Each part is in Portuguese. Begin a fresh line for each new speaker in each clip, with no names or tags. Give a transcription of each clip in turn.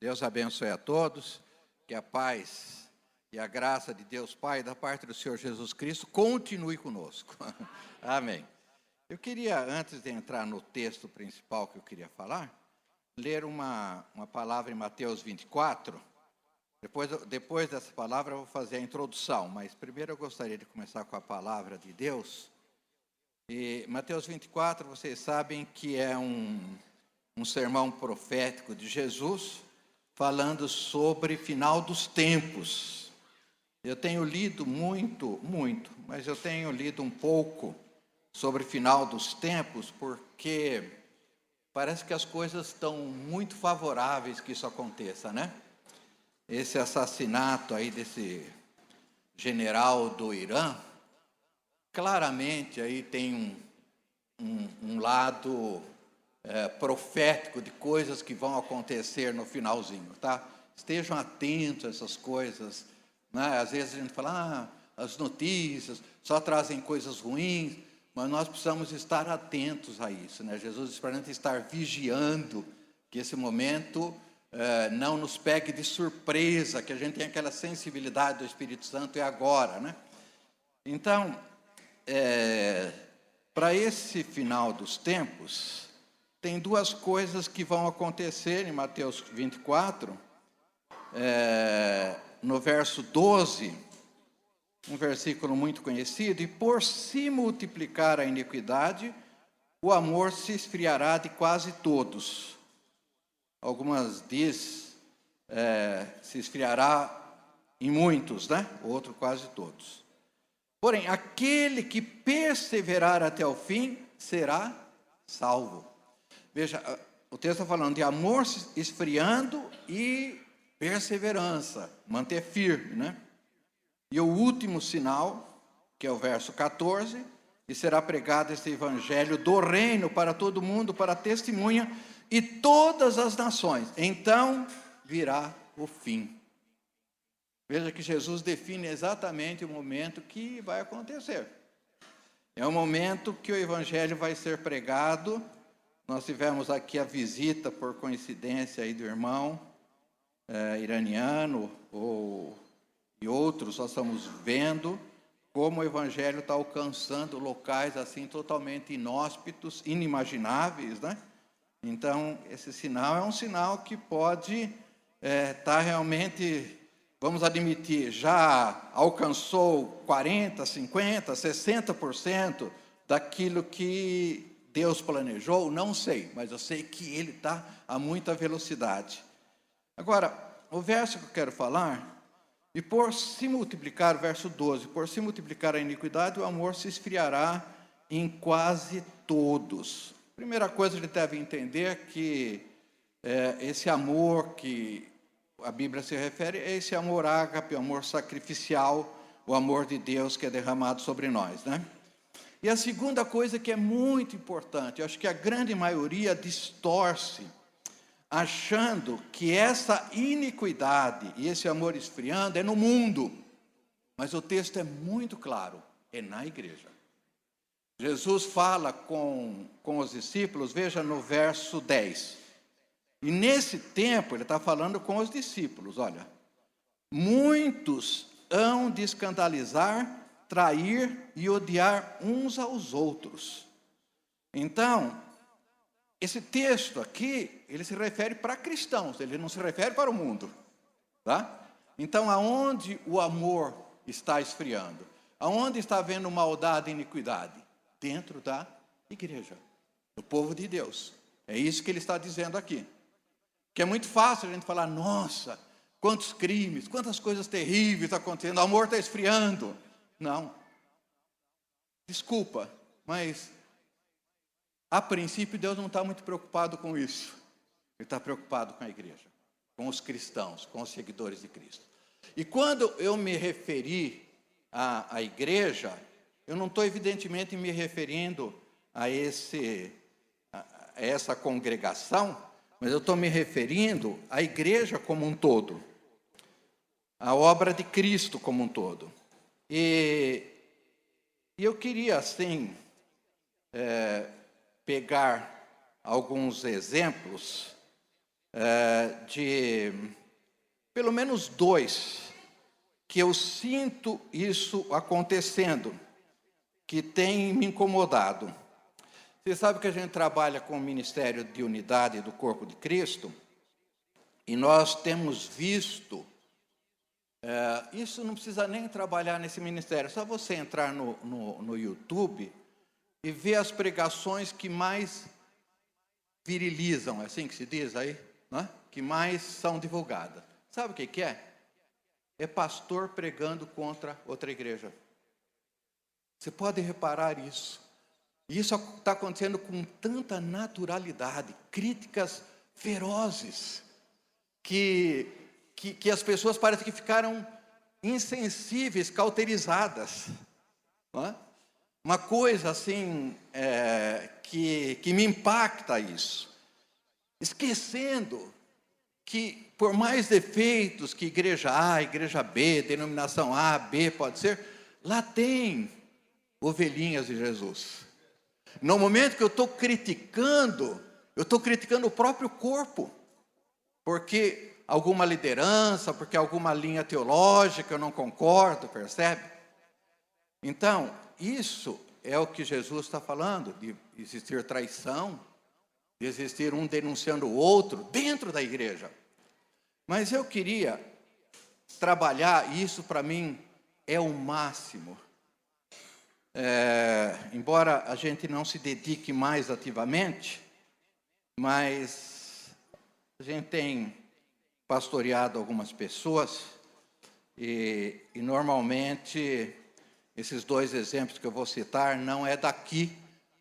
Deus abençoe a todos, que a paz e a graça de Deus Pai, da parte do Senhor Jesus Cristo, continue conosco. Amém. Eu queria, antes de entrar no texto principal que eu queria falar, ler uma palavra em Mateus 24. Depois dessa palavra eu vou fazer a introdução, mas primeiro eu gostaria de começar com a palavra de Deus. E Mateus 24, vocês sabem que é um sermão profético de Jesus, falando sobre final dos tempos. Eu tenho lido muito, mas eu tenho lido um pouco sobre final dos tempos, porque parece que as coisas estão muito favoráveis que isso aconteça, né? Esse assassinato aí desse general do Irã, claramente aí tem um lado profético de coisas que vão acontecer no finalzinho, tá? Estejam atentos a essas coisas, né? Às vezes a gente fala, as notícias só trazem coisas ruins, mas nós precisamos estar atentos a isso, né? Jesus diz para a gente estar vigiando, que esse momento não nos pegue de surpresa, que a gente tenha aquela sensibilidade do Espírito Santo e agora, né? Então, para esse final dos tempos, tem duas coisas que vão acontecer em Mateus 24, no verso 12, um versículo muito conhecido: e por se multiplicar a iniquidade, o amor se esfriará de quase todos. Algumas diz, se esfriará em muitos, né? Outro, quase todos. Porém, aquele que perseverar até o fim será salvo. Veja, o texto está falando de amor esfriando e perseverança, manter firme, né? E o último sinal, que é o verso 14, e será pregado este evangelho do reino para todo mundo, para testemunha, e todas as nações. Então virá o fim. Veja que Jesus define exatamente o momento que vai acontecer. É o momento que o evangelho vai ser pregado. Nós tivemos aqui a visita, por coincidência, aí do irmão iraniano, e outros. Nós estamos vendo como o evangelho está alcançando locais assim totalmente inóspitos, inimagináveis, né? Então, esse sinal é um sinal que pode estar realmente, vamos admitir, já alcançou 40%, 50%, 60% daquilo que Deus planejou, não sei, mas eu sei que ele está a muita velocidade. Agora, o verso que eu quero falar, e por se multiplicar, verso 12, por se multiplicar a iniquidade, o amor se esfriará em quase todos. Primeira coisa que ele deve entender é que esse amor que a Bíblia se refere é esse amor ágape, o amor sacrificial, o amor de Deus que é derramado sobre nós, né? E a segunda coisa que é muito importante, eu acho que a grande maioria distorce, achando que essa iniquidade e esse amor esfriando é no mundo. Mas o texto é muito claro, é na igreja. Jesus fala com os discípulos, veja no verso 10. E nesse tempo, ele está falando com os discípulos, olha: muitos hão de escandalizar, trair e odiar uns aos outros. Então, esse texto aqui, ele se refere para cristãos, ele não se refere para o mundo, tá? Então, aonde o amor está esfriando? Aonde está havendo maldade e iniquidade? Dentro da igreja, do povo de Deus. É isso que ele está dizendo aqui. Que é muito fácil a gente falar: nossa, quantos crimes, quantas coisas terríveis estão acontecendo, o amor está esfriando. Não. Desculpa, mas a princípio Deus não está muito preocupado com isso. Ele está preocupado com a igreja, com os cristãos, com os seguidores de Cristo. E quando eu me referi à igreja, eu não estou evidentemente me referindo a essa congregação, mas eu estou me referindo à igreja como um todo, à obra de Cristo como um todo. E eu queria, assim, pegar alguns exemplos de pelo menos 2 que eu sinto isso acontecendo, que tem me incomodado. Você sabe que a gente trabalha com o Ministério de Unidade do Corpo de Cristo, e nós temos visto, isso não precisa nem trabalhar nesse ministério, é só você entrar no YouTube e ver as pregações que mais virilizam, é assim que se diz aí, né? Que mais são divulgadas. Sabe o que é? É pastor pregando contra outra igreja. Você pode reparar isso. E isso está acontecendo com tanta naturalidade, críticas ferozes, que as pessoas parecem que ficaram insensíveis, cauterizadas. Não é? Uma coisa assim, que me impacta isso. Esquecendo que, por mais defeitos que igreja A, igreja B, denominação A, B, pode ser, lá tem ovelhinhas de Jesus. No momento que eu estou criticando o próprio corpo, porque alguma liderança, porque alguma linha teológica eu não concordo, percebe? Então, isso é o que Jesus está falando, de existir traição, de existir um denunciando o outro dentro da igreja. Mas eu queria trabalhar, e isso para mim é o máximo. Embora a gente não se dedique mais ativamente, mas a gente tem pastoreado algumas pessoas e normalmente esses 2 exemplos que eu vou citar não é daqui,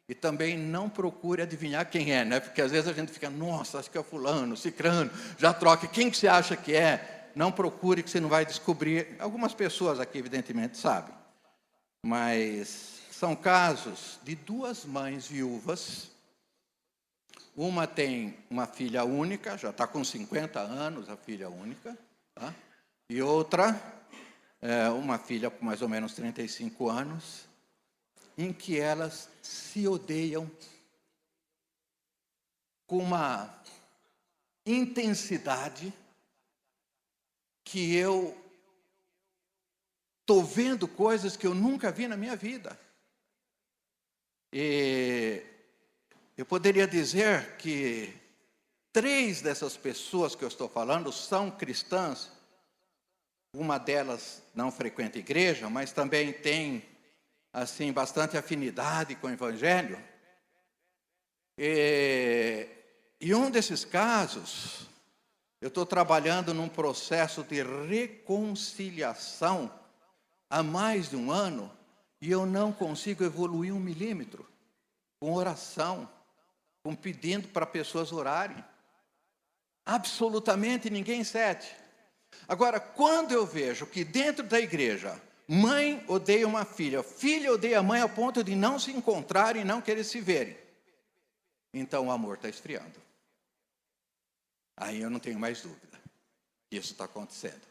e também não procure adivinhar quem é, né? Porque às vezes a gente fica, nossa, acho que é fulano, cicrano, já troca, quem que você acha que é? Não procure, que você não vai descobrir. Algumas pessoas aqui evidentemente sabem, mas são casos de 2 mães viúvas. Uma tem uma filha única, já está com 50 anos, a filha única, tá? E outra, uma filha com mais ou menos 35 anos, em que elas se odeiam com uma intensidade que eu estou vendo coisas que eu nunca vi na minha vida. E eu poderia dizer que 3 dessas pessoas que eu estou falando são cristãs. Uma delas não frequenta igreja, mas também tem, assim, bastante afinidade com o Evangelho. E um desses casos, eu estou trabalhando num processo de reconciliação há mais de 1 ano, e eu não consigo evoluir 1 milímetro, com oração, com pedindo para pessoas orarem. Absolutamente ninguém cede. Agora, quando eu vejo que dentro da igreja, mãe odeia uma filha, filha odeia a mãe ao ponto de não se encontrarem e não querer se verem, então o amor está esfriando. Aí eu não tenho mais dúvida que isso está acontecendo.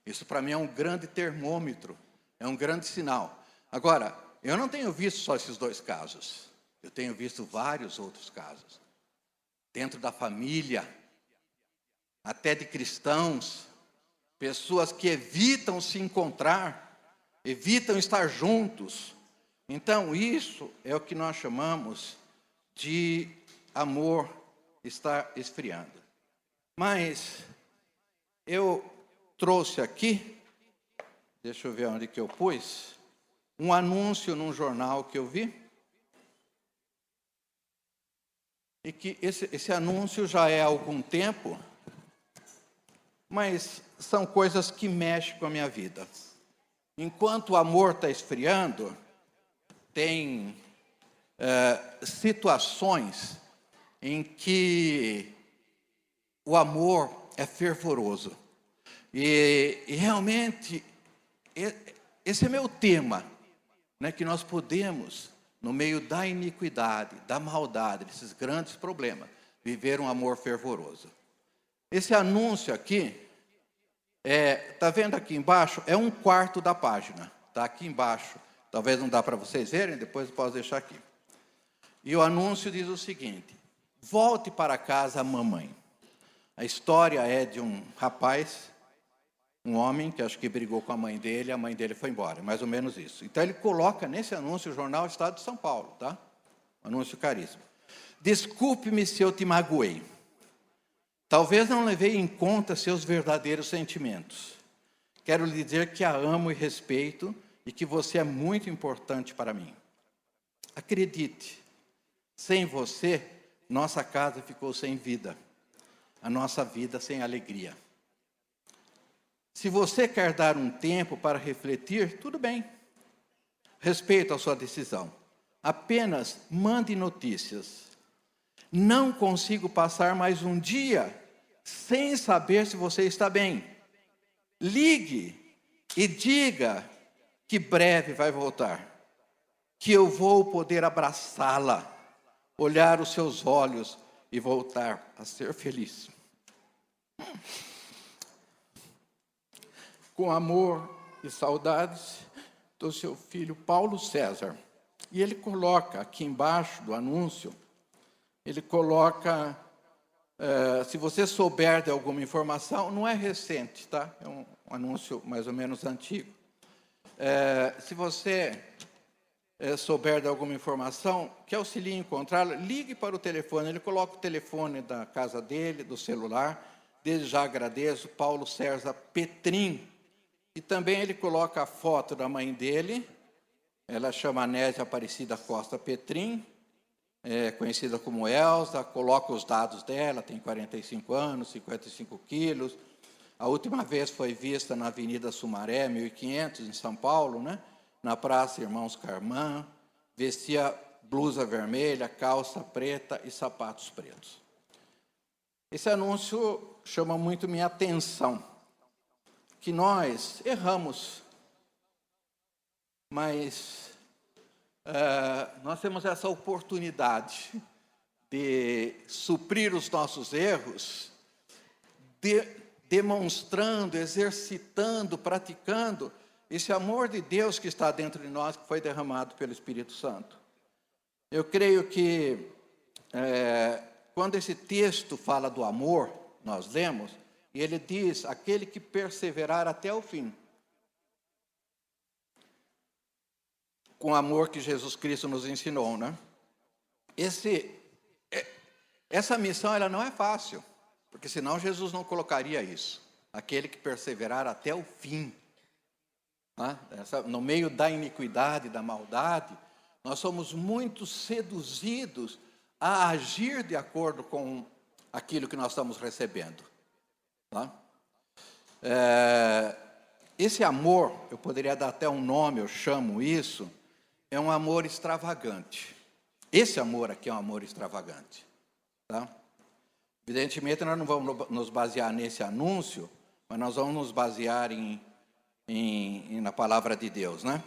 Isso para mim é um grande termômetro, é um grande sinal. Agora, eu não tenho visto só esses 2 casos, eu tenho visto vários outros casos. Dentro da família, até de cristãos, pessoas que evitam se encontrar, evitam estar juntos. Então, isso é o que nós chamamos de amor estar esfriando. Mas eu trouxe aqui, deixa eu ver onde que eu pus, um anúncio num jornal que eu vi, e que esse anúncio já é há algum tempo, mas são coisas que mexem com a minha vida. Enquanto o amor está esfriando, tem situações em que o amor é fervoroso. E realmente, esse é meu tema, né, que nós podemos, no meio da iniquidade, da maldade, desses grandes problemas, viver um amor fervoroso. Esse anúncio aqui, está vendo aqui embaixo? É 1/4 da página. Está aqui embaixo. Talvez não dá para vocês verem, depois eu posso deixar aqui. E o anúncio diz o seguinte: volte para casa, mamãe. A história é de um rapaz, um homem, que acho que brigou com a mãe dele foi embora, mais ou menos isso. Então ele coloca nesse anúncio o jornal Estado de São Paulo, tá? Anúncio caríssimo. Desculpe-me se eu te magoei. Talvez não levei em conta seus verdadeiros sentimentos. Quero lhe dizer que a amo e respeito e que você é muito importante para mim. Acredite, sem você, nossa casa ficou sem vida. A nossa vida sem alegria. Se você quer dar um tempo para refletir, tudo bem. Respeito a sua decisão. Apenas mande notícias. Não consigo passar mais um dia sem saber se você está bem. Ligue e diga que breve vai voltar. Que eu vou poder abraçá-la, olhar os seus olhos e voltar a ser feliz. Com amor e saudades do seu filho Paulo César. E ele coloca aqui embaixo do anúncio, ele coloca, se você souber de alguma informação, não é recente, tá? É um anúncio mais ou menos antigo. Se você souber de alguma informação, que auxilie a encontrá-lo, ligue para o telefone. Ele coloca o telefone da casa dele, do celular. Desde já agradeço, Paulo César Petrin. E também ele coloca a foto da mãe dele, ela chama Anésia Aparecida Costa Petrin, conhecida como Elza, coloca os dados dela, tem 45 anos, 55 quilos. A última vez foi vista na Avenida Sumaré, 1500, em São Paulo, né? Na Praça Irmãos Carmã, vestia blusa vermelha, calça preta e sapatos pretos. Esse anúncio chama muito minha atenção, que nós erramos, mas nós temos essa oportunidade de suprir os nossos erros, demonstrando, exercitando, praticando esse amor de Deus que está dentro de nós, que foi derramado pelo Espírito Santo. Eu creio que quando esse texto fala do amor, nós lemos, e ele diz, aquele que perseverar até o fim. Com o amor que Jesus Cristo nos ensinou, né? Essa missão, ela não é fácil, porque senão Jesus não colocaria isso. Aquele que perseverar até o fim. Né? No meio da iniquidade, da maldade, nós somos muito seduzidos a agir de acordo com aquilo que nós estamos recebendo. Tá? Esse amor, eu poderia dar até um nome, eu chamo isso, é um amor extravagante. Esse amor aqui é um amor extravagante. Tá? Evidentemente, nós não vamos nos basear nesse anúncio, mas nós vamos nos basear na palavra de Deus. Né?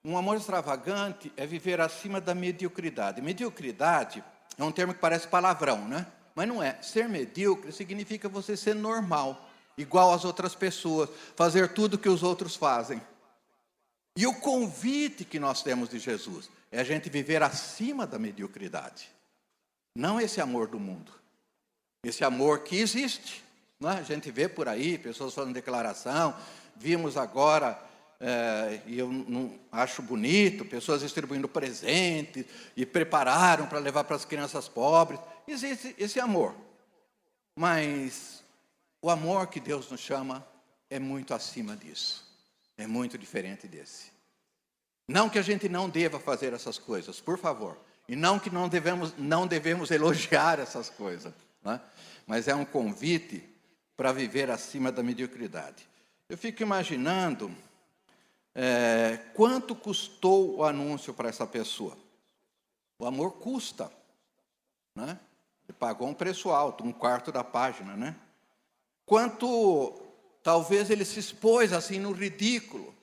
Um amor extravagante é viver acima da mediocridade. Mediocridade é um termo que parece palavrão, né? Mas não é. Ser medíocre significa você ser normal, igual às outras pessoas, fazer tudo que os outros fazem. E o convite que nós temos de Jesus é a gente viver acima da mediocridade. Não esse amor do mundo. Esse amor que existe. Não é? A gente vê por aí, pessoas fazendo declaração. Vimos agora, e eu não acho bonito, pessoas distribuindo presentes e prepararam para levar para as crianças pobres. Existe esse amor, mas o amor que Deus nos chama é muito acima disso, é muito diferente desse. Não que a gente não deva fazer essas coisas, por favor, e não que não devemos elogiar essas coisas, né? Mas é um convite para viver acima da mediocridade. Eu fico imaginando quanto custou o anúncio para essa pessoa. O amor custa, né? Ele pagou um preço alto, 1/4 da página, né? Quanto talvez ele se expôs assim no ridículo,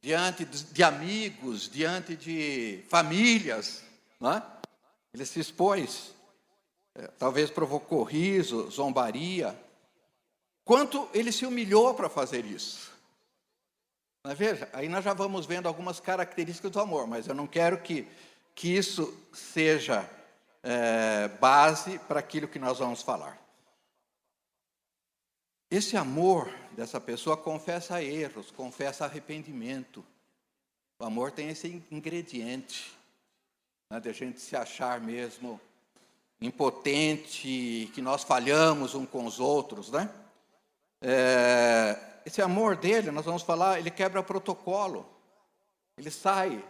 diante de amigos, diante de famílias, né? Ele se expôs, talvez provocou riso, zombaria. Quanto ele se humilhou para fazer isso. Mas veja, aí nós já vamos vendo algumas características do amor, mas eu não quero que isso seja base para aquilo que nós vamos falar. esse amor dessa pessoa confessa erros, confessa arrependimento. O amor tem esse ingrediente, né, de a gente se achar mesmo impotente, que nós falhamos uns com os outros, né? Esse amor dele, nós vamos falar, ele quebra protocolo. Ele sai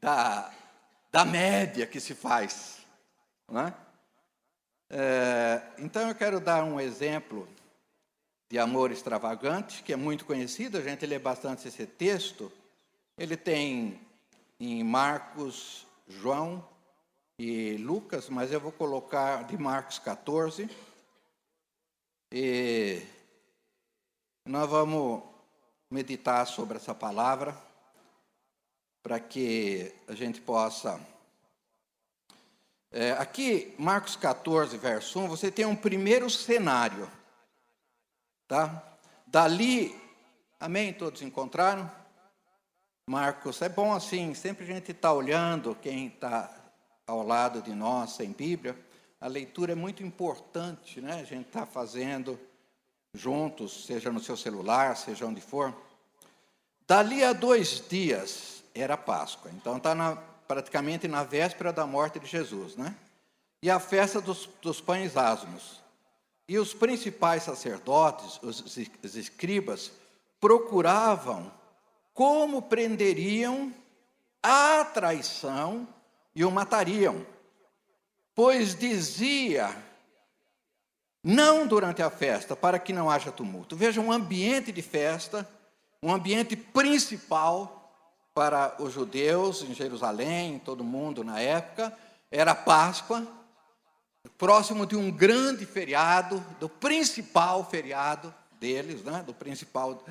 da média que se faz, né? Então eu quero dar um exemplo de amor extravagante, que é muito conhecido, a gente lê bastante esse texto. Ele tem em Marcos, João e Lucas, mas eu vou colocar de Marcos 14. E nós vamos meditar sobre essa palavra, para que a gente possa... aqui, Marcos 14, verso 1, você tem um primeiro cenário. Tá? Dali, amém? Todos encontraram? Marcos, é bom assim, sempre a gente está olhando quem está ao lado de nós, sem Bíblia. A leitura é muito importante, né? A gente está fazendo juntos, seja no seu celular, seja onde for. Dali a 2 dias, era Páscoa, então está praticamente na véspera da morte de Jesus, né? E a festa dos pães asmos. E os principais sacerdotes, os escribas, procuravam como prenderiam a traição e o matariam. Pois dizia, não durante a festa, para que não haja tumulto. Veja, um ambiente de festa, um ambiente principal para os judeus em Jerusalém, todo mundo na época, era Páscoa, próximo de um grande feriado, do principal feriado deles, né? Do principal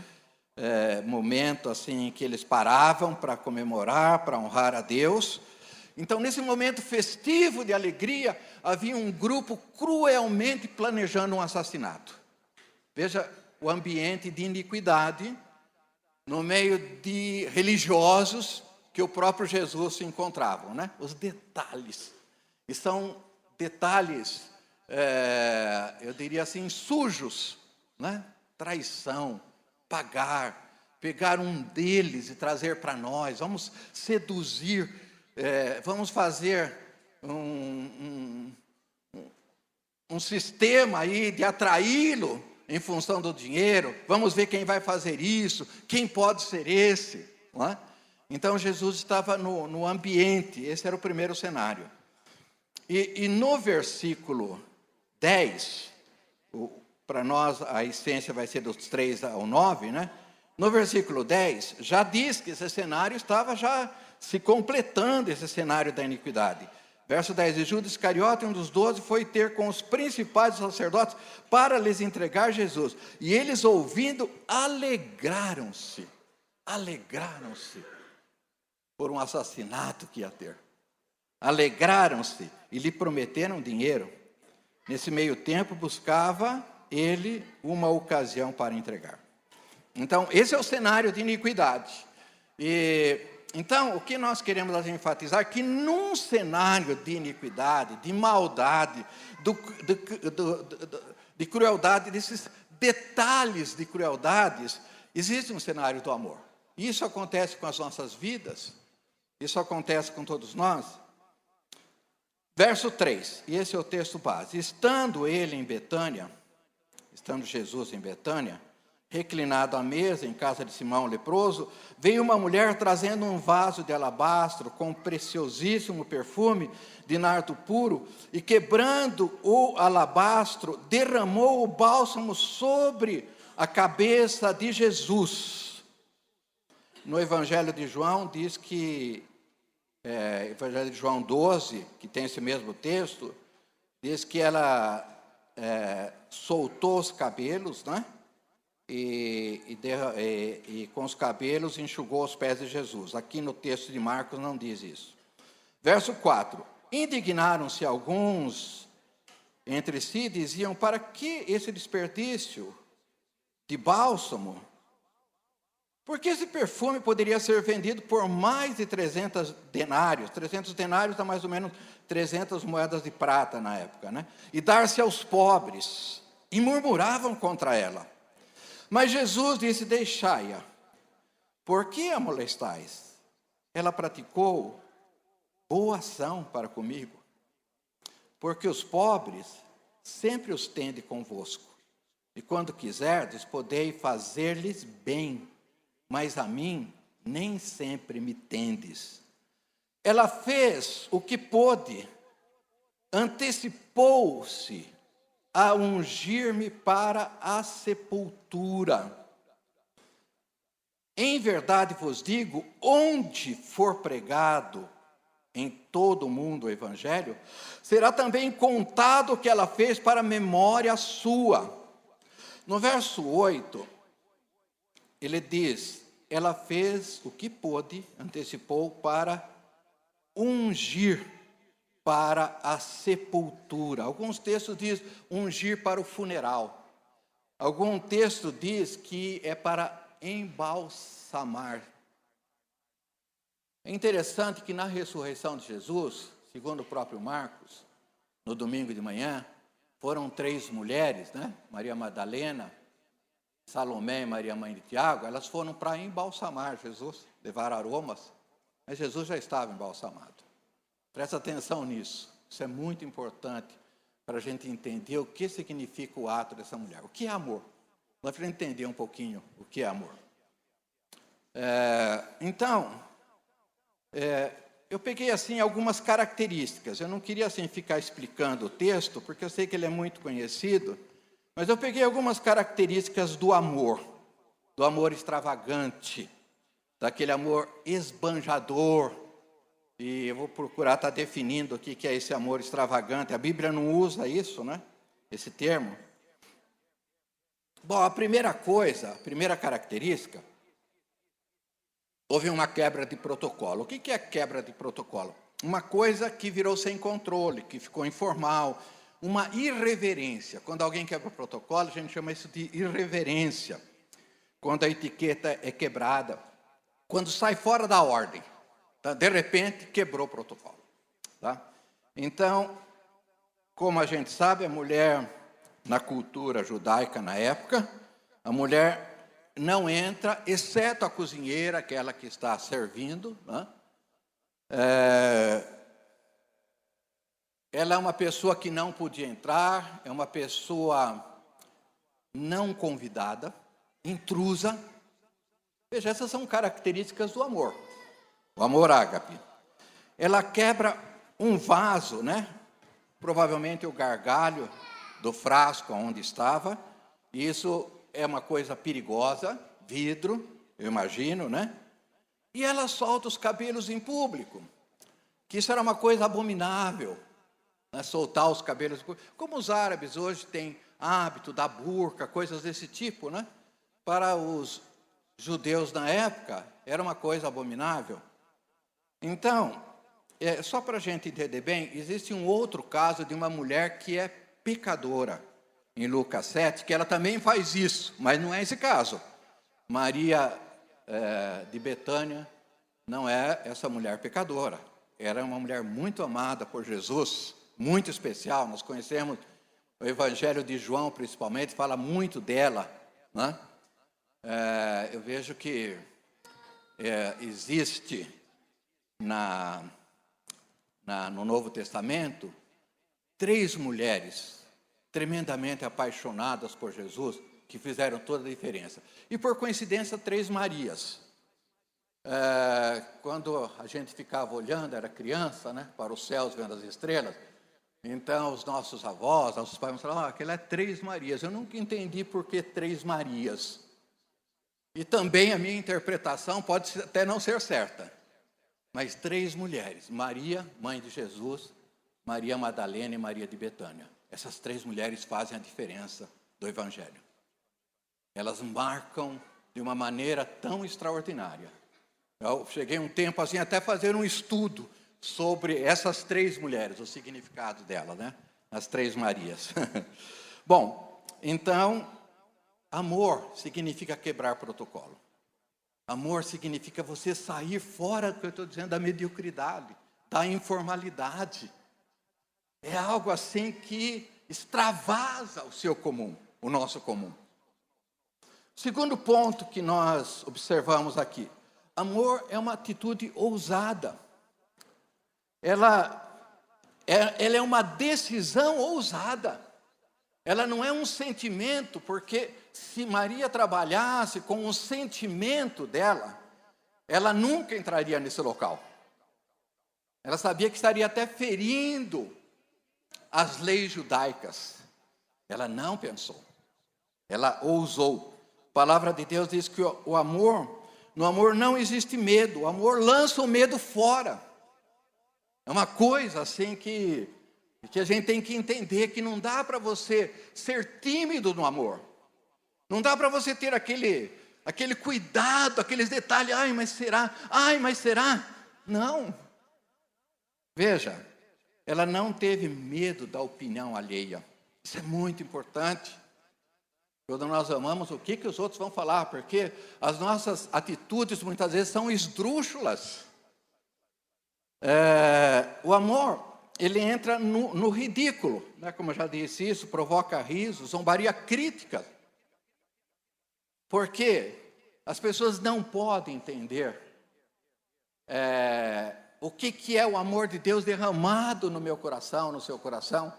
momento assim que eles paravam para comemorar, para honrar a Deus. Então, nesse momento festivo de alegria, havia um grupo cruelmente planejando um assassinato. Veja o ambiente de iniquidade no meio de religiosos que o próprio Jesus se encontravam, né? Os detalhes. E são detalhes, eu diria assim, sujos, né? Traição, pegar um deles e trazer para nós, vamos seduzir, vamos fazer um sistema aí de atraí-lo em função do dinheiro, vamos ver quem vai fazer isso, quem pode ser esse, não é? Então Jesus estava no ambiente, esse era o primeiro cenário. E no versículo 10, para nós a essência vai ser dos 3 ao 9, né? No versículo 10, já diz que esse cenário estava já se completando, esse cenário da iniquidade. Verso 10, e Judas Iscariote, um dos 12, foi ter com os principais sacerdotes para lhes entregar Jesus. E eles, ouvindo, alegraram-se por um assassinato que ia ter. Alegraram-se e lhe prometeram dinheiro. Nesse meio tempo, buscava ele uma ocasião para entregar. Então, esse é o cenário de iniquidade. Então, o que nós queremos enfatizar é que num cenário de iniquidade, de maldade, de crueldade, desses detalhes de crueldades, existe um cenário do amor. Isso acontece com as nossas vidas, isso acontece com todos nós. Verso 3, e esse é o texto base. Estando Jesus em Betânia, reclinado à mesa em casa de Simão leproso, veio uma mulher trazendo um vaso de alabastro com preciosíssimo perfume de nardo puro, e quebrando o alabastro, derramou o bálsamo sobre a cabeça de Jesus. No Evangelho de João diz que, Evangelho de João 12, que tem esse mesmo texto, diz que ela soltou os cabelos, né? E com os cabelos enxugou os pés de Jesus. Aqui no texto de Marcos não diz isso. Verso 4. Indignaram-se alguns entre si, diziam, para que esse desperdício de bálsamo? Porque esse perfume poderia ser vendido por mais de 300 denários. 300 denários dá mais ou menos 300 moedas de prata na época, né? E dar-se aos pobres. e murmuravam contra ela. Mas Jesus disse: deixai-a, por que a molestais? Ela praticou boa ação para comigo, porque os pobres sempre os tende convosco, e quando quiserdes, podei fazer-lhes bem, mas a mim nem sempre me tendes. Ela fez o que pôde, antecipou-se a ungir-me para a sepultura. Em verdade vos digo, onde for pregado em todo o mundo o Evangelho, será também contado o que ela fez para memória sua. No verso 8, ele diz: ela fez o que pôde, antecipou para ungir para a sepultura. Alguns textos dizem ungir para o funeral. Algum texto diz que é para embalsamar. É interessante que na ressurreição de Jesus, segundo o próprio Marcos, no domingo de manhã, foram 3 mulheres, né? Maria Madalena, Salomé e Maria mãe de Tiago. Elas foram para embalsamar Jesus, levar aromas, mas Jesus já estava embalsamado. Presta atenção nisso, isso é muito importante para a gente entender o que significa o ato dessa mulher. O que é amor? Nós vamos entender um pouquinho o que é amor. Eu peguei assim algumas características. Eu não queria assim ficar explicando o texto, porque eu sei que ele é muito conhecido, mas eu peguei algumas características do amor extravagante, daquele amor esbanjador. E eu vou procurar estar definindo aqui o que é esse amor extravagante. A Bíblia não usa isso, né? Esse termo. Bom, a primeira característica, houve uma quebra de protocolo. O que é quebra de protocolo? Uma coisa que virou sem controle, que ficou informal, uma irreverência. Quando alguém quebra o protocolo, a gente chama isso de irreverência. Quando a etiqueta é quebrada, quando sai fora da ordem, tá? De repente quebrou o protocolo. Tá? Então, como a gente sabe, a mulher, na cultura judaica na época, a mulher não entra, exceto a cozinheira, aquela que está servindo, né? Ela é uma pessoa que não podia entrar, é uma pessoa não convidada, intrusa. Veja, essas são características do amor. O amor ágape. Ela quebra um vaso, né? Provavelmente o gargalho do frasco onde estava. Isso é uma coisa perigosa, vidro, eu imagino, né? E ela solta os cabelos em público, que isso era uma coisa abominável, né? Soltar os cabelos em público. Como os árabes hoje têm hábito da burca, coisas desse tipo, né? Para os judeus na época, era uma coisa abominável. Então, só para a gente entender bem, existe um outro caso de uma mulher que é pecadora, em Lucas 7, que ela também faz isso, mas não é esse caso. Maria de Betânia não é essa mulher pecadora. Era uma mulher muito amada por Jesus, muito especial. Nós conhecemos o Evangelho de João, principalmente, fala muito dela, né? Eu vejo que existe no Novo Testamento 3 mulheres tremendamente apaixonadas por Jesus, que fizeram toda a diferença. E por coincidência, 3 Marias. Quando a gente ficava olhando, era criança, né, para os céus, vendo as estrelas, então os nossos avós, nossos pais falavam: aquela é 3 Marias. Eu nunca entendi por que 3 Marias. E também a minha interpretação pode até não ser certa. Mas 3 mulheres: Maria, mãe de Jesus, Maria Madalena e Maria de Betânia. Essas 3 mulheres fazem a diferença do Evangelho. Elas marcam de uma maneira tão extraordinária. Eu cheguei um tempo assim até fazer um estudo sobre essas 3 mulheres, o significado delas, né? As 3 Marias. Bom, então, amor significa quebrar protocolo. Amor significa você sair fora, que eu estou dizendo, da mediocridade, da informalidade. É algo assim que extravasa o seu comum, o nosso comum. Segundo ponto que nós observamos aqui: amor é uma atitude ousada. Ela é uma decisão ousada. Ela não é um sentimento, porque se Maria trabalhasse com o sentimento dela, ela nunca entraria nesse local. Ela sabia que estaria até ferindo as leis judaicas. Ela não pensou. Ela ousou. A palavra de Deus diz que no amor não existe medo. O amor lança o medo fora. É uma coisa assim que a gente tem que entender, que não dá para você ser tímido no amor. Não dá para você ter aquele cuidado, aqueles detalhes. Ai, mas será? Ai, mas será? Não. Veja, ela não teve medo da opinião alheia. Isso é muito importante. Quando nós amamos, o que os outros vão falar? Porque as nossas atitudes muitas vezes são esdrúxulas. O amor, ele entra no ridículo, né? Como eu já disse, isso provoca riso, zombaria, crítica. Porque as pessoas não podem entender o que é o amor de Deus derramado no meu coração, no seu coração.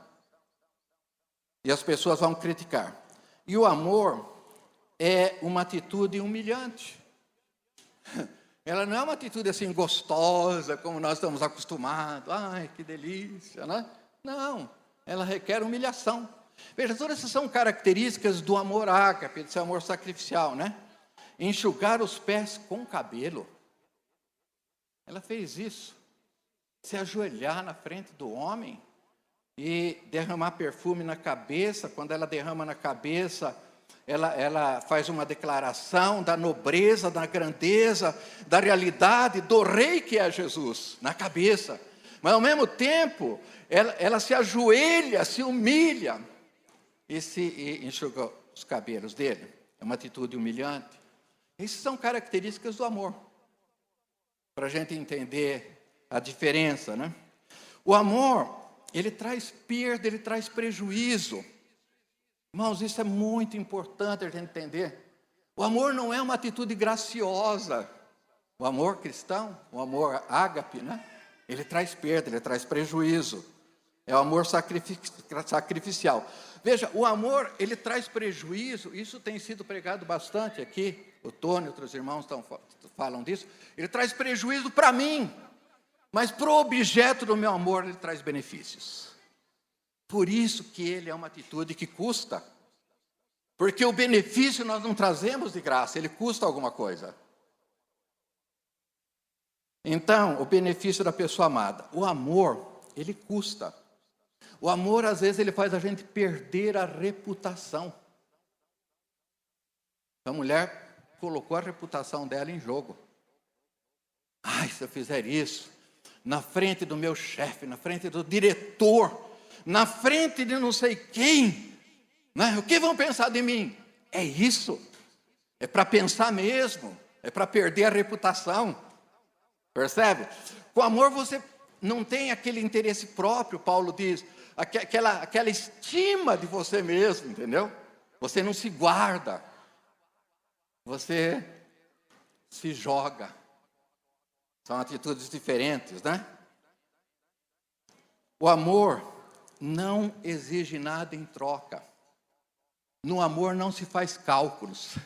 E as pessoas vão criticar. E o amor é uma atitude humilhante. Ela não é uma atitude assim gostosa, como nós estamos acostumados. Ai, que delícia, né? Não, ela requer humilhação. Veja, todas essas são características do amor ágape, desse amor sacrificial, né? Enxugar os pés com cabelo. Ela fez isso. Se ajoelhar na frente do homem e derramar perfume na cabeça. Quando ela derrama na cabeça, ela faz uma declaração da nobreza, da grandeza, da realidade do rei que é Jesus, na cabeça. Mas ao mesmo tempo, ela se ajoelha, se humilha e enxuga os cabelos dele. É uma atitude humilhante. Essas são características do amor, para a gente entender a diferença, né? O amor, ele traz perda, ele traz prejuízo. Irmãos, isso é muito importante a gente entender. O amor não é uma atitude graciosa. O amor cristão, o amor ágape, né? Ele traz perda, ele traz prejuízo. É o amor sacrificial. Veja, o amor, ele traz prejuízo. Isso tem sido pregado bastante aqui. O Tony e outros irmãos falam disso. Ele traz prejuízo para mim. Mas para o objeto do meu amor, ele traz benefícios. Por isso que ele é uma atitude que custa. Porque o benefício nós não trazemos de graça, ele custa alguma coisa. Então, o benefício da pessoa amada. O amor, ele custa. O amor, às vezes, ele faz a gente perder a reputação. A mulher colocou a reputação dela em jogo. Ai, se eu fizer isso, na frente do meu chefe, na frente do diretor, na frente de não sei quem, né? O que vão pensar de mim? É isso. É para pensar mesmo. É para perder a reputação. Percebe? Com amor você não tem aquele interesse próprio, Paulo diz, aquela estima de você mesmo, entendeu? Você não se guarda. Você se joga. São atitudes diferentes, né? O amor não exige nada em troca. No amor não se faz cálculos.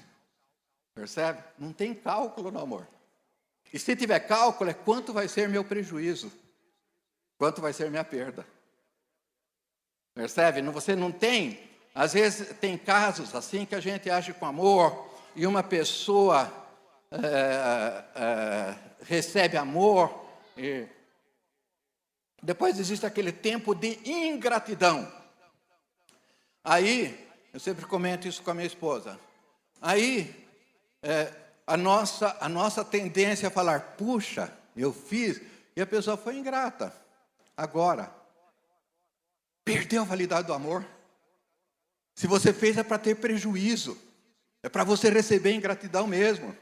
Percebe? Não tem cálculo no amor. E se tiver cálculo, é quanto vai ser meu prejuízo. Quanto vai ser minha perda. Percebe? Você não tem. Às vezes tem casos assim que a gente age com amor e uma pessoa recebe amor e depois existe aquele tempo de ingratidão. Aí, eu sempre comento isso com a minha esposa. Aí, a nossa tendência é falar, puxa, eu fiz, e a pessoa foi ingrata. Agora, perdeu a validade do amor. Se você fez é para ter prejuízo. É para você receber ingratidão mesmo.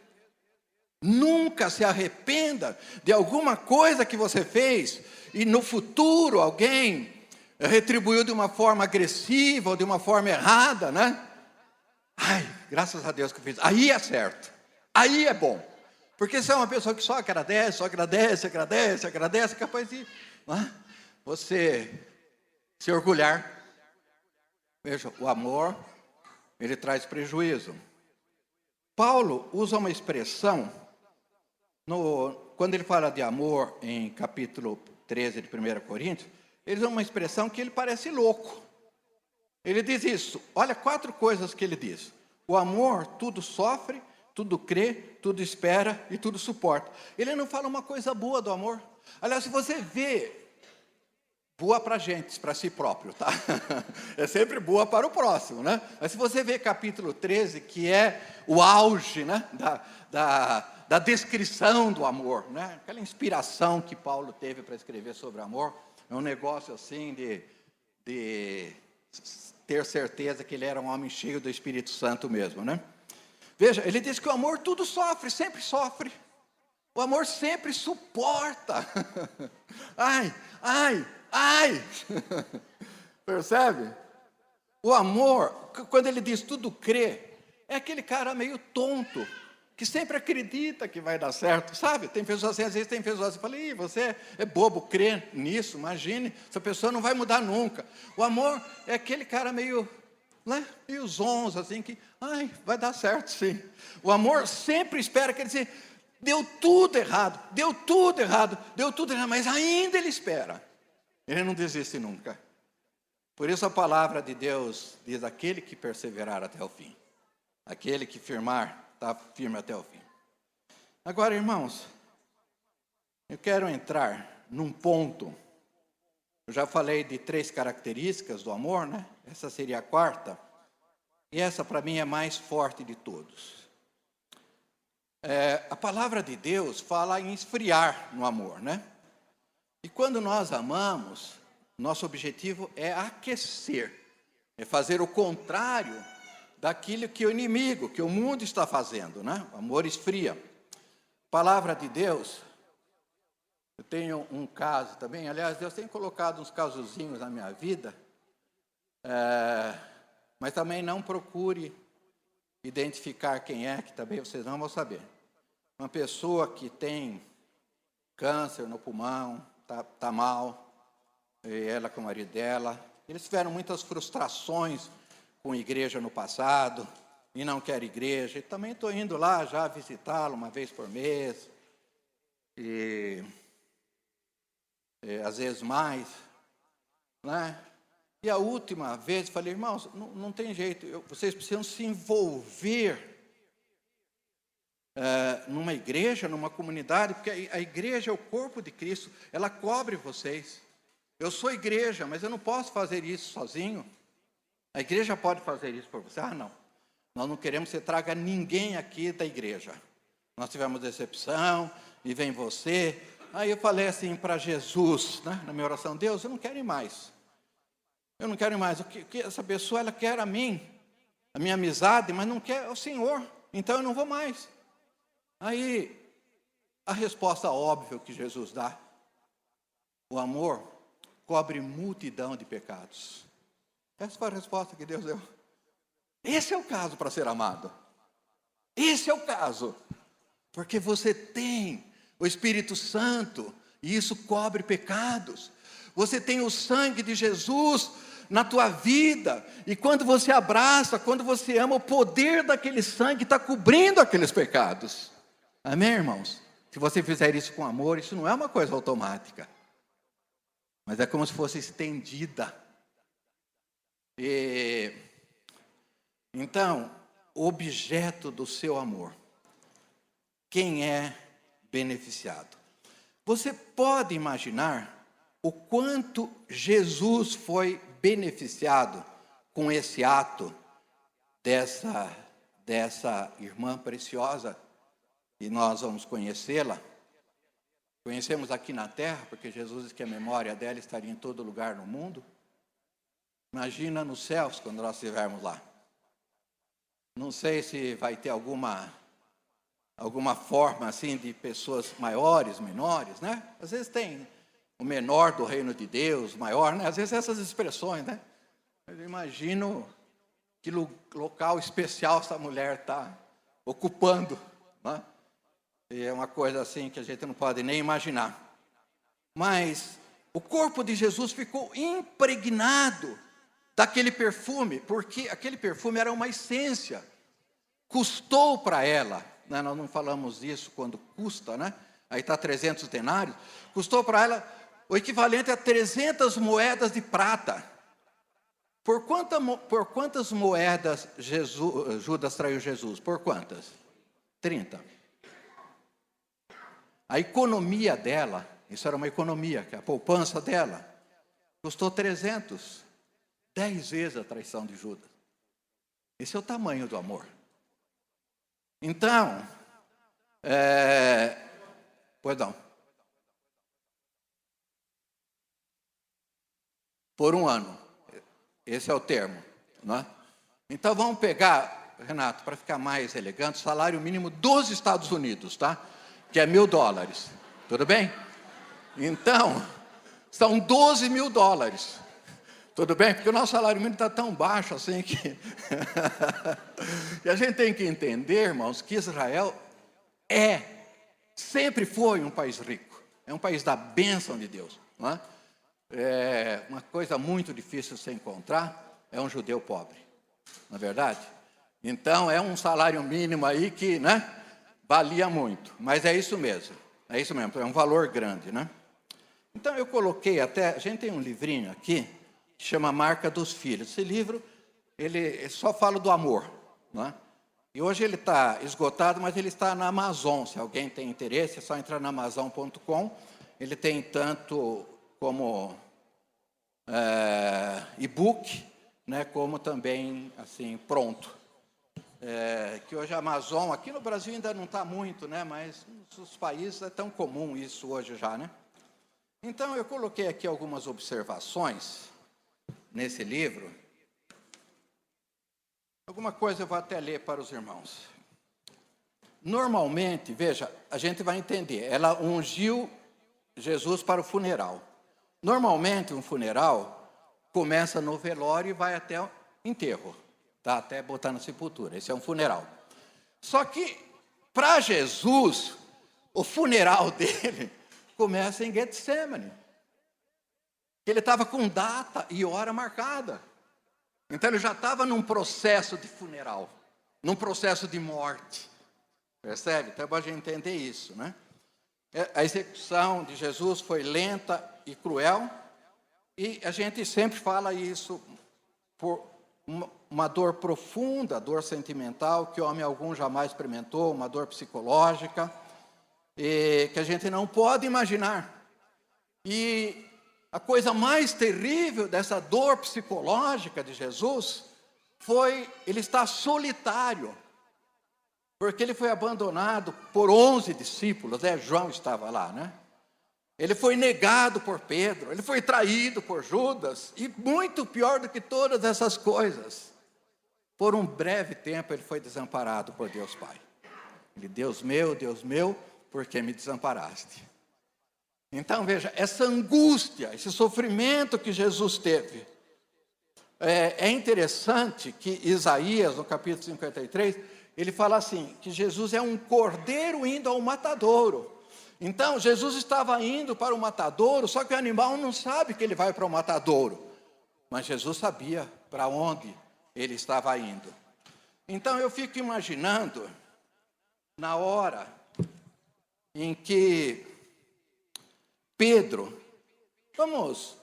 Nunca se arrependa de alguma coisa que você fez e no futuro alguém retribuiu de uma forma agressiva ou de uma forma errada, né? Ai, graças a Deus que eu fiz. Aí é certo. Aí é bom. Porque se é uma pessoa que só agradece, é capaz de você se orgulhar. Veja, o amor, ele traz prejuízo. Paulo usa uma expressão, quando ele fala de amor, em capítulo 13 de 1 Coríntios, ele usa uma expressão que ele parece louco. Ele diz isso, olha 4 coisas que ele diz. O amor tudo sofre, tudo crê, tudo espera e tudo suporta. Ele não fala uma coisa boa do amor. Aliás, se você vê, boa para gente, para si próprio, tá? É sempre boa para o próximo, né? Mas se você vê capítulo 13, que é o auge, né? da descrição do amor, né? Aquela inspiração que Paulo teve para escrever sobre amor, é um negócio assim de ter certeza que ele era um homem cheio do Espírito Santo mesmo, né? Veja, ele diz que o amor tudo sofre, sempre sofre. O amor sempre suporta. Ai. Percebe? O amor, quando ele diz tudo crê, é aquele cara meio tonto, que sempre acredita que vai dar certo, sabe? Tem pessoas assim, às vezes tem pessoas que falam, você é bobo, crê nisso, imagine, essa pessoa não vai mudar nunca. O amor é aquele cara meio zonzo, assim, que, vai dar certo sim. O amor sempre espera, quer dizer, deu tudo errado, mas ainda ele espera. Ele não desiste nunca. Por isso a palavra de Deus diz, aquele que perseverar até o fim, aquele que firmar, está firme até o fim. Agora, irmãos, eu quero entrar num ponto. Eu já falei de 3 características do amor, né? Essa seria a 4ª. E essa, para mim, é a mais forte de todos. A palavra de Deus fala em esfriar no amor, né? E quando nós amamos, nosso objetivo é aquecer. É fazer o contrário daquilo que o inimigo, que o mundo está fazendo, né? O amor esfria. A palavra de Deus, eu tenho um caso também, aliás, Deus tem colocado uns casozinhos na minha vida, mas também não procure identificar quem é, que também vocês não vão saber. Uma pessoa que tem câncer no pulmão, tá mal, e ela com o marido dela, eles tiveram muitas frustrações com a igreja no passado, e não quer igreja, e também estou indo lá já visitá-lo uma vez por mês, e às vezes mais, né? E a última vez falei, irmãos, não tem jeito, vocês precisam se envolver numa igreja, numa comunidade, porque a igreja é o corpo de Cristo, ela cobre vocês. Eu sou igreja, mas eu não posso fazer isso sozinho. A igreja pode fazer isso por você. Não, nós não queremos que você traga ninguém aqui da igreja. Nós tivemos decepção, e vem você. Aí eu falei assim para Jesus, né, na minha oração, Deus, eu não quero ir mais. Eu não quero ir mais. O que essa pessoa, ela quer a mim, a minha amizade, mas não quer o Senhor. Então eu não vou mais. Aí, a resposta óbvia que Jesus dá, o amor cobre multidão de pecados. Essa foi a resposta que Deus deu. Esse é o caso para ser amado. Esse é o caso. Porque você tem o Espírito Santo, e isso cobre pecados. Você tem o sangue de Jesus na tua vida, e quando você abraça, quando você ama, o poder daquele sangue está cobrindo aqueles pecados. Amém, irmãos? Se você fizer isso com amor, isso não é uma coisa automática, mas é como se fosse estendida. Então, o objeto do seu amor, quem é beneficiado? Você pode imaginar o quanto Jesus foi beneficiado com esse ato dessa irmã preciosa, e nós vamos conhecê-la. Conhecemos aqui na terra, porque Jesus disse que a memória dela estaria em todo lugar no mundo. Imagina nos céus, quando nós estivermos lá. Não sei se vai ter alguma forma assim de pessoas maiores, menores, né? Às vezes tem o menor do reino de Deus, o maior, né? Às vezes essas expressões, né? Eu imagino que local especial essa mulher está ocupando, né? E é uma coisa assim que a gente não pode nem imaginar. Mas o corpo de Jesus ficou impregnado daquele perfume, porque aquele perfume era uma essência. Custou para ela, né? Nós não falamos isso quando custa, né? Aí está 300 denários. Custou para ela o equivalente a 300 moedas de prata. Por quantas moedas Judas traiu Jesus? Por quantas? 30. A economia dela, isso era uma economia, que a poupança dela, custou 300. 10 vezes a traição de Judas. Esse é o tamanho do amor. Então, pois não. Por um ano. Esse é o termo, né? Então vamos pegar, Renato, para ficar mais elegante, o salário mínimo dos Estados Unidos, tá? Que é $1.000. Tudo bem? Então, são $12.000. Tudo bem? Porque o nosso salário mínimo está tão baixo assim que... E a gente tem que entender, irmãos, que Israel sempre foi um país rico. É um país da bênção de Deus, não é? Uma coisa muito difícil de se encontrar é um judeu pobre, não é verdade? Então, é um salário mínimo aí que, né, valia muito. Mas é isso mesmo, é um valor grande, né? Então, eu coloquei até... A gente tem um livrinho aqui, que chama Marca dos Filhos. Esse livro, ele só fala do amor, né? E hoje ele está esgotado, mas ele está na Amazon. Se alguém tem interesse, é só entrar na Amazon.com. Ele tem tanto como e-book, né, como também assim pronto. Que hoje a Amazon, aqui no Brasil ainda não está muito, né, mas nos países é tão comum isso hoje já, né? Então eu coloquei aqui algumas observações nesse livro. Alguma coisa eu vou até ler para os irmãos. Normalmente, veja, a gente vai entender, ela ungiu Jesus para o funeral. Normalmente, um funeral começa no velório e vai até o enterro, tá? Até botar na sepultura. Esse é um funeral. Só que, para Jesus, o funeral dele começa em Getsemane. Ele estava com data e hora marcada. Então, ele já estava num processo de funeral, num processo de morte. Percebe? Então, para a gente entender isso, né? A execução de Jesus foi lenta e cruel, e a gente sempre fala isso por uma dor profunda, dor sentimental, que homem algum jamais experimentou, uma dor psicológica, e que a gente não pode imaginar. E a coisa mais terrível dessa dor psicológica de Jesus foi ele estar solitário, porque ele foi abandonado por 11 discípulos, né? João estava lá, né? Ele foi negado por Pedro, ele foi traído por Judas, e muito pior do que todas essas coisas, por um breve tempo ele foi desamparado por Deus Pai. Ele, Deus meu, por que me desamparaste? Então veja, essa angústia, esse sofrimento que Jesus teve, é interessante que Isaías, no capítulo 53, ele fala assim, que Jesus é um cordeiro indo ao matadouro. Então, Jesus estava indo para o matadouro, só que o animal não sabe que ele vai para o matadouro. Mas Jesus sabia para onde ele estava indo. Então, eu fico imaginando, na hora em que Pedro, vamos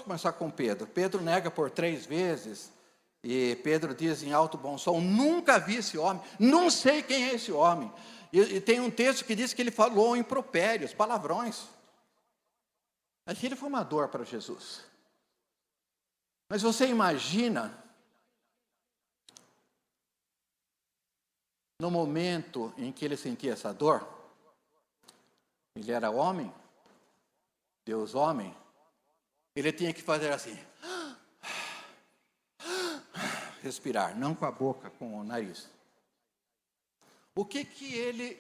começar com Pedro. Pedro nega por 3 vezes, e Pedro diz em alto bom som, nunca vi esse homem, não sei quem é esse homem. E tem um texto que diz que ele falou impropérios, palavrões. Aquilo foi uma dor para Jesus. Mas você imagina, no momento em que ele sentia essa dor, ele era homem, Deus homem, ele tinha que fazer assim, respirar, não com a boca, com o nariz. O que ele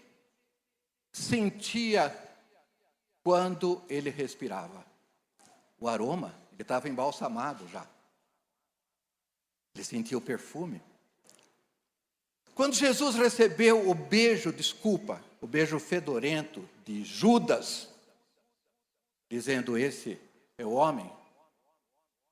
sentia quando ele respirava. O aroma, ele estava embalsamado já. Ele sentia o perfume. Quando Jesus recebeu o beijo fedorento de Judas, dizendo: esse é o homem,